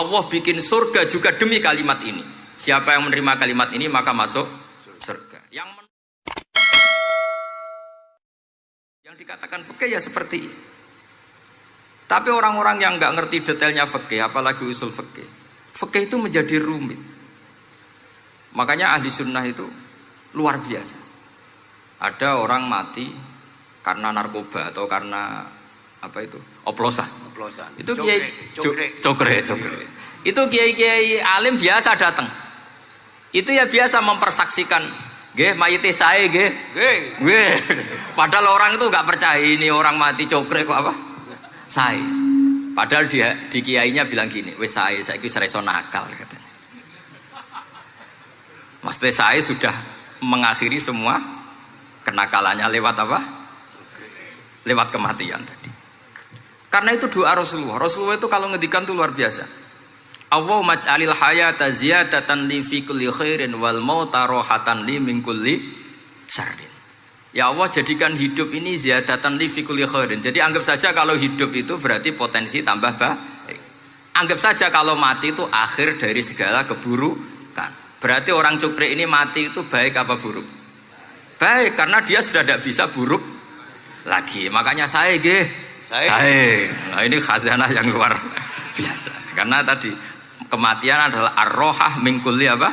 Allah bikin surga juga demi kalimat ini. Siapa yang menerima kalimat ini maka masuk surga. Yang dikatakan fikih ya seperti ini. Tapi orang-orang yang nggak ngerti detailnya fikih, apalagi usul fikih, fikih itu menjadi rumit. Makanya ahli sunnah itu luar biasa. Ada orang mati karena narkoba atau karena apa itu oplosan. Itu kiai cokre. Itu kiai alim biasa datang. Itu ya biasa mempersaksikan, nggih mayite sae nggih. Nggih. Padahal orang itu nggak percaya ini orang mati cokre kok apa? Sae. Padahal dia di kiainya bilang gini, wis sae saiki wis iso nakal katanya. Mas sae sudah mengakhiri semua kenakalannya lewat apa? Lewat kematian tadi. Karena itu doa Rasulullah. Rasulullah itu kalau ngedikan itu luar biasa. Allahumma ij'alil hayata ziyadatan li fi kulli khairin wal mauta rohatan li min kulli syarrin. Ya Allah, jadikan hidup ini ziyadatan li fi kulli khairin. Jadi anggap saja kalau hidup itu berarti potensi tambah baik. Anggap saja kalau mati itu akhir dari segala keburukan. Berarti orang cukri ini mati itu baik apa buruk? Baik, karena dia sudah tidak bisa buruk lagi. Makanya saya nah ini khazanah yang luar biasa. Karena tadi kematian adalah ar-rohah min kulli apa?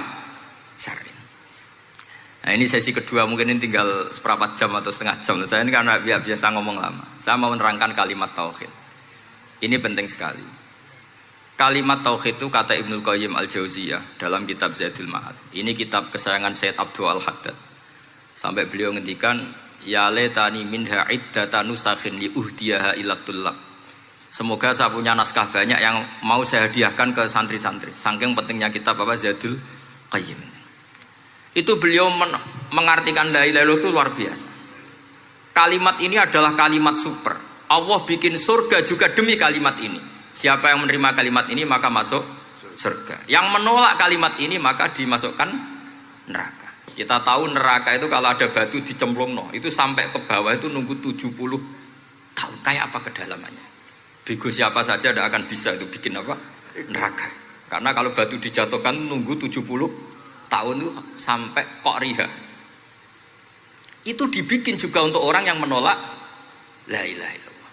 Syarrin. Nah ini sesi kedua, mungkin ini tinggal seperempat jam atau setengah jam. Saya ini karena biasa ngomong lama. Saya mau menerangkan kalimat tauhid. Ini penting sekali. Kalimat tauhid itu kata Ibnul Qayyim Al-Jauziyah dalam kitab Zadul Ma'ad. Ini kitab kesayangan Sayyid Abdul Al-Haddad. Sampai beliau ngendikan, ya letani minha iddata nusakhin li uhdiyaha ila tullab. Semoga saya punya naskah banyak yang mau saya hadiahkan ke santri-santri. Saking pentingnya kitab apa Zadul Qayyim. Itu beliau mengartikan la ilaha illallah itu luar biasa. Kalimat ini adalah kalimat super. Allah bikin surga juga demi kalimat ini. Siapa yang menerima kalimat ini maka masuk surga. Yang menolak kalimat ini maka dimasukkan neraka. Kita tahu neraka itu kalau ada batu dicemplung itu sampai ke bawah itu nunggu 70 tahun. Kayak apa kedalamannya? Bego siapa saja tidak akan bisa itu bikin apa? Neraka. Karena kalau batu dijatuhkan nunggu 70 tahun itu sampai kok riha. Itu dibikin juga untuk orang yang menolak la ilaha illallah.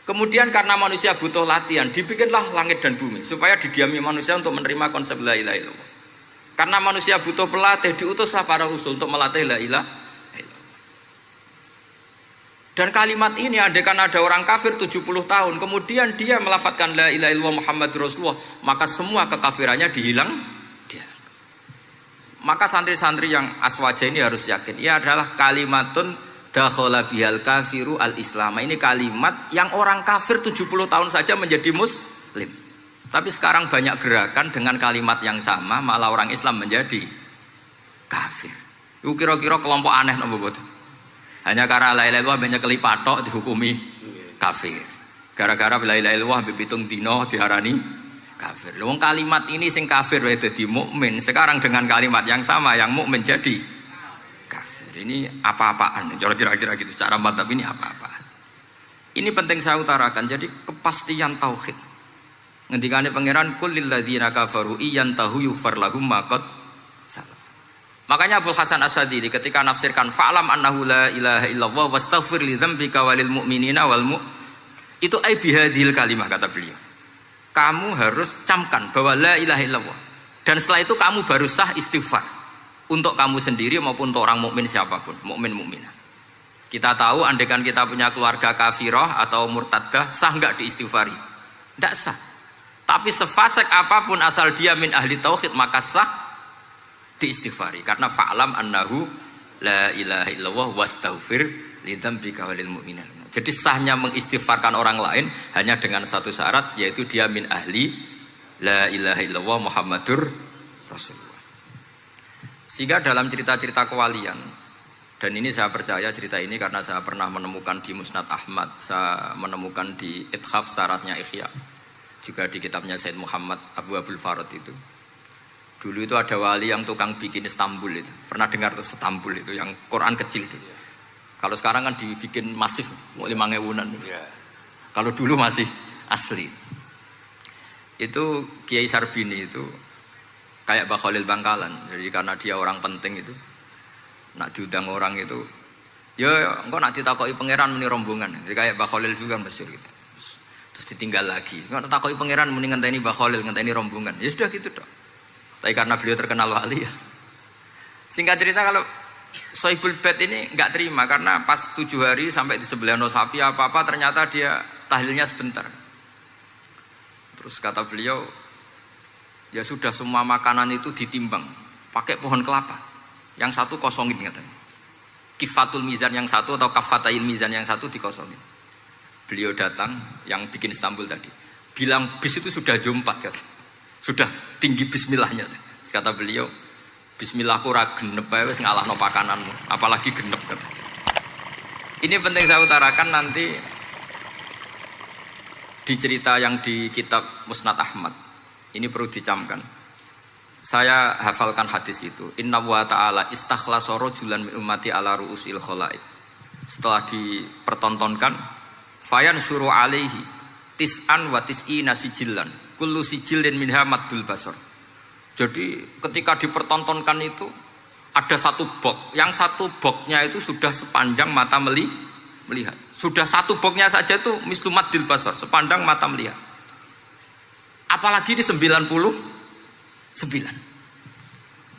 Kemudian karena manusia butuh latihan, dibikinlah langit dan bumi supaya didiami manusia untuk menerima konsep la ilaha illallah. Karena manusia butuh pelatih, diutuslah para rasul untuk melatih la ilaha illallah. Dan kalimat ini andaikan ada orang kafir 70 tahun, kemudian dia melafadzkan la ilaha illallah Muhammadur Rasulullah, maka semua kekafirannya dihilang. Maka santri-santri yang aswaja ini harus yakin, ia adalah kalimatun dakhala bihal kafiru al-islam. Ini kalimat yang orang kafir 70 tahun saja menjadi muslim. Tapi sekarang banyak gerakan dengan kalimat yang sama malah orang Islam menjadi kafir. Itu kira-kira kelompok aneh nomor boten. Hanya karena la ilaha illallah banyak kelipatok dihukumi kafir. Gara-gara la ilaha illallah bipitung dino diharani kafir. Wong kalimat ini sing kafir wae dadi mukmin. Sekarang dengan kalimat yang sama yang mukmin jadi kafir. Ini apa-apaan? Kira-kira gitu. Cara madzhab ini apa-apaan? Ini penting saya utarakan. Jadi kepastian tauhid. Ngendikane pangeran kul lil ladzina kafaru iyantahu yughfar lahum ma qad salaf. Makanya Abdul Hasan As-Sadili ketika nafsirkan fa'lam annahu la ilaha illallah wastaghfir li dzambika walil mu'minina wal itu ai bihadhil kalimah kata beliau. Kamu harus camkan bahwa la ilaha illallah. Dan setelah itu kamu baru sah istighfar untuk kamu sendiri maupun untuk orang mukmin siapapun, mukmin mukminah. Kita tahu andaikan kita punya keluarga kafirah atau murtadah, sah enggak diistighfari? Enggak sah. Tapi sefasik apapun asal dia min ahli tauhid maka sah diistighfari karena fa'lam annahu la ilaha illallah wastaghfir li dzambika walil mu'minin. Jadi sahnya mengistighfarkan orang lain hanya dengan satu syarat, yaitu dia min ahli la ilaha illallah Muhammadur Rasulullah. Sehingga dalam cerita-cerita kewalian, dan ini saya percaya cerita ini karena saya pernah menemukan di Musnad Ahmad, saya menemukan di Ithaf syaratnya Ihya, juga di kitabnya Said Muhammad Abu Abdul Farad itu. Dulu itu ada wali yang tukang bikin Istanbul itu. Pernah dengar tuh Istanbul itu yang Quran kecil itu. Kalau sekarang kan dibikin masif, mau 5.000-an. Kalau dulu masih asli. Itu Kiai Sarbini itu kayak Mbah Khalil Bangkalan. Jadi karena dia orang penting itu, nak diundang orang itu, ya engkau nak ditakoki pangeran muni rombongan. Jadi kayak Mbah Khalil juga masyhur gitu. Terus ditinggal lagi. Engkau takoki pangeran muni ngenteni Mbah Khalil, ngenteni rombongan. Ya sudah gitu dong. Tapi karena beliau terkenal wali ya. Singkat cerita kalau Sohibul Bait ini enggak terima karena pas 7 hari sampai di sebelah no sapi apa-apa ternyata dia tahlilnya sebentar. Terus kata beliau, ya sudah semua makanan itu ditimbang pakai pohon kelapa. Yang satu kosongin katanya. Kifatul mizan yang satu atau kafatain mizan yang satu dikosongin. Beliau datang yang bikin Istanbul tadi. Bilang bis itu sudah jam 4 kata. Sudah tinggi bismillahnya. Terus kata beliau, bismillahku ora genep ae wis ngalahno pakananmu, apalagi genep kata. Ini penting saya utarakan nanti di cerita yang di kitab Musnad Ahmad. Ini perlu dicamkan. Saya hafalkan hadis itu. Inna wa ta'ala istakhlasa rajulan min ummati ala ru'usil khalaik. Setelah dipertontonkan, fayan syuru alaihi tis'an wa tis'ina sijillan. Kullu sijillin minha maddul basar. Jadi ketika dipertontonkan itu ada satu box, yang satu boxnya itu sudah sepanjang mata melihat. Sudah satu boxnya saja itu mislumat dil basar, sepandang mata melihat. Apalagi di 99.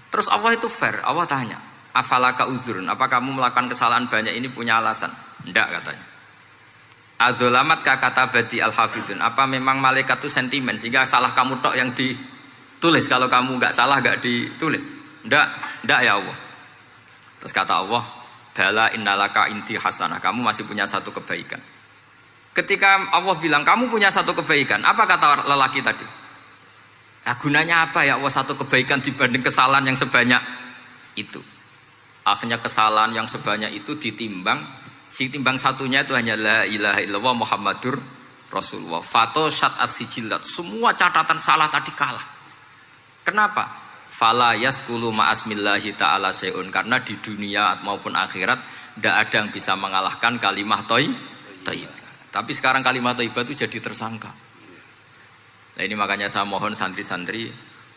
Terus Allah itu fair, Allah tanya, afalaka uzrun, apa kamu melakukan kesalahan banyak ini punya alasan? Enggak katanya. Adzolamat kata badi al-hafidun, apa memang malaikat itu sentimen sehingga salah kamu tok yang ditulis, kalau kamu enggak salah enggak ditulis? Enggak ya Allah. Terus kata Allah, bala innalaka inti hasanah, kamu masih punya satu kebaikan. Ketika Allah bilang kamu punya satu kebaikan, apa kata lelaki tadi? Nah, gunanya apa ya Allah satu kebaikan dibanding kesalahan yang sebanyak itu? Akhirnya kesalahan yang sebanyak itu ditimbang, si timbang satunya itu hanya la ilaha illallah Muhammadur Rasulullah. Fato syat as-sijilat, semua catatan salah tadi kalah. Kenapa? Fala yaskulu ma'asmillahi ta'ala syai'un, karena di dunia maupun akhirat tidak ada yang bisa mengalahkan kalimah thayyibah. Tapi sekarang kalimah thayyibah itu jadi tersangka. Nah ini makanya saya mohon santri-santri,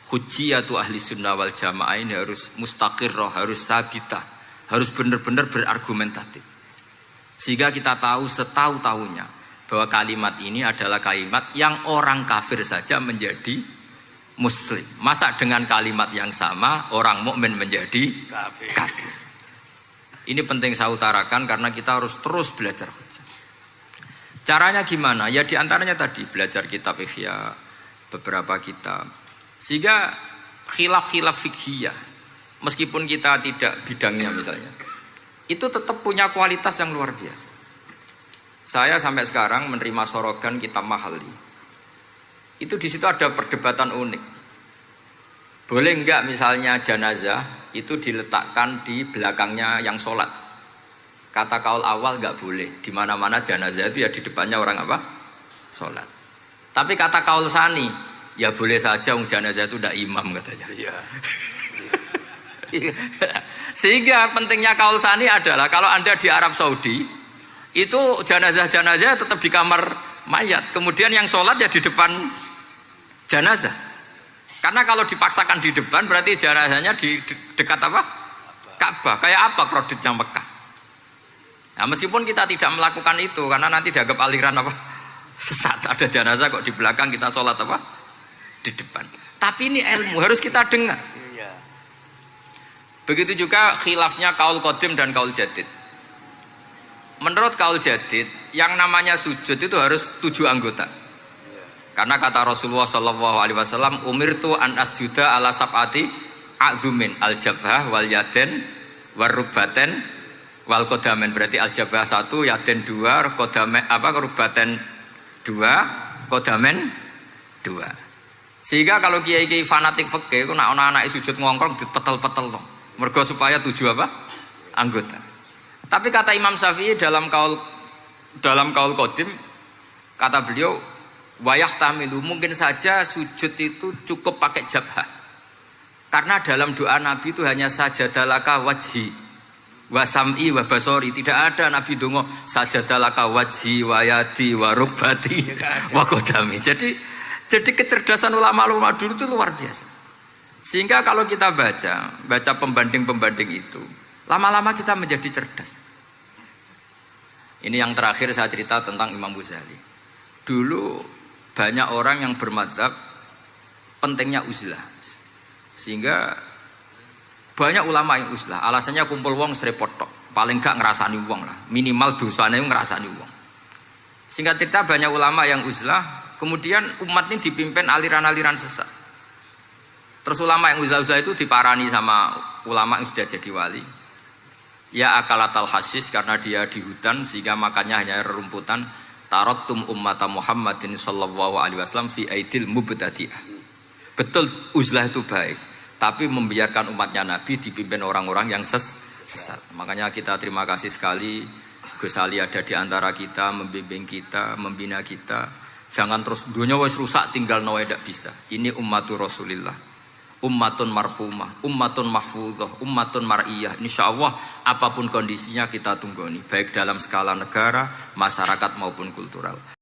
hujjiyatu ahli sunnah wal jamaah ini harus mustaqirrah, harus sabitah, harus benar-benar berargumentatif. Sehingga kita tahu setahu-tahunya bahwa kalimat ini adalah kalimat yang orang kafir saja menjadi muslim. Masa dengan kalimat yang sama orang mukmin menjadi kafir? Ini penting saya utarakan karena kita harus terus belajar. Caranya gimana? Ya diantaranya tadi belajar kitab Ihya, beberapa kitab. Sehingga khilaf-khilaf fikhiyah, meskipun kita tidak bidangnya misalnya, itu tetap punya kualitas yang luar biasa. Saya sampai sekarang menerima sorogan kitab Mahalli. Itu di situ ada perdebatan unik. Boleh enggak misalnya jenazah itu diletakkan di belakangnya yang sholat? Kata kaul awal enggak boleh. Di mana-mana jenazah itu ya di depannya orang apa? Sholat. Tapi kata kaul sani, ya boleh saja jenazah itu enggak imam katanya. Iya. Sehingga pentingnya kaul sani adalah kalau Anda di Arab Saudi itu jenazah-jenazah tetap di kamar mayat, kemudian yang sholat ya di depan jenazah. Karena kalau dipaksakan di depan berarti jenazahnya di dekat apa? Ka'bah. Kayak apa kreditnya Mekah? Nah, meskipun kita tidak melakukan itu karena nanti dianggap aliran apa? Sesat. Ada jenazah kok di belakang kita sholat apa? Di depan. Tapi ini ilmu harus kita dengar. Begitu juga khilafnya kaul qadim dan kaul jadid. Menurut kaul jadid, yang namanya sujud itu harus 7 anggota. Karena kata Rasulullah SAW, umirtu an asjuda ala sab'ati a'zumin al-jabhah wal yaden wal rubbaten wal kodamen. Berarti al-jabhah 1, yaden 2, kodamen apa rubbaten 2, kodamen 2. Sehingga kalau kiai-kiai fanatik fikih, nak anak-anak sujud ngongkrong dipetel-petel dong. Mergo supaya 7 apa? Anggota. Tapi kata Imam Syafi'i dalam kaul qadim, kata beliau, wayah tamilu, mungkin saja sujud itu cukup pakai jabhah. Karena dalam doa Nabi itu hanya sajadalaka wajhi wa sam'i wa basori. Tidak ada Nabi dongo sajadalaka wajhi wa yadi wa rubbati wa kodami. Jadi Jadi kecerdasan ulama-ulama dulu itu luar biasa. Sehingga kalau kita baca pembanding-pembanding itu, lama-lama kita menjadi cerdas. Ini yang terakhir saya cerita tentang Imam Ghazali. Dulu banyak orang yang bermadzhab pentingnya uzlah. Sehingga banyak ulama yang uzlah. Alasannya kumpul wong serepot tok. Paling gak ngerasani wong lah. Minimal dosanya ngerasani wong. Singkat cerita banyak ulama yang uzlah. Kemudian umat ini dipimpin aliran-aliran sesat. Terus ulama yang uzlah-uzlah itu diparani sama ulama yang sudah jadi wali. Ya akalatal hasis, karena dia di hutan sehingga makannya hanya rerumputan. Taraktum ummata Muhammadin sallallahu alaihi wasallam fi aidil mubtadi'ah. Betul uzlah itu baik, tapi membiarkan umatnya Nabi dipimpin orang-orang yang sesat. Makanya kita terima kasih sekali Gus Ali ada di antara kita, membimbing kita, membina kita. Jangan terus dunia wis rusak tinggal nawa tidak bisa. Ini ummatur Rasulillah. Ummatun marhumah, ummatun mahfudhah, ummatun mar'iyah. Insyaallah apapun kondisinya kita tunggoni, baik dalam skala negara, masyarakat maupun kultural.